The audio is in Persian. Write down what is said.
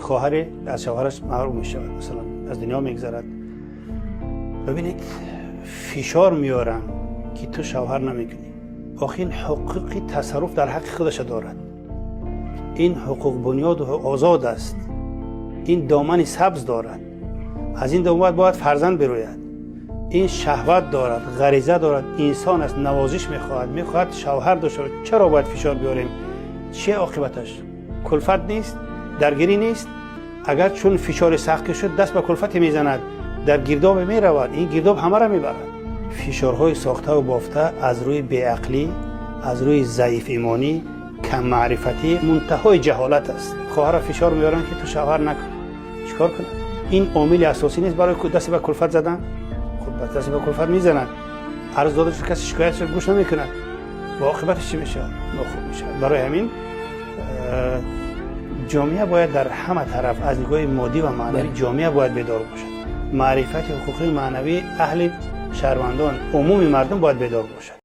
خواهر از شوهرش محروم میشه، مثلا از دنیا میگذرد. ببینید فشار میارن که تو شوهر نمیکنی. آخه این حقوقی تصرف در حق خودش دارد. این حقوق بنیاد و آزاد است. این دامن سبز دارد. از این دامن باید فرزند بروید. این شهوت دارد، غریزه دارد، انسان است، نوازش میخواهد شوهر داشته. چرا باید فشار بیاریم؟ چه عاقبتش؟ کلفت نیست؟ درگیری نیست؟ اگر چون فشار سخت شد دست به کلفت میزند، در گرداب میرود، این گرداب همه را میبرد. فشارهای ساخته و بافته از روی بیعقلی، از روی ضعیف ایمانی، کم معرفتی، منتهای جهالت است. خواهر فشار میارن که تو شوهر نکن. چیکار کنه؟ این عامل اساسی نیست برای دست به کلفت زدن؟ خب دست به کلفت میزنن. عرض داده شد کسی شکایتش گوش نمیکنه. با عاقبتش چی میشه؟ ناخوب میشه. برای همین جامعه باید در همه طرف از نگاه مادی و معنوی جامعه باید بیدار باشد. معرفت حقوقی معنوی اهل شهروندان، عموم مردم باید بیدار باشد.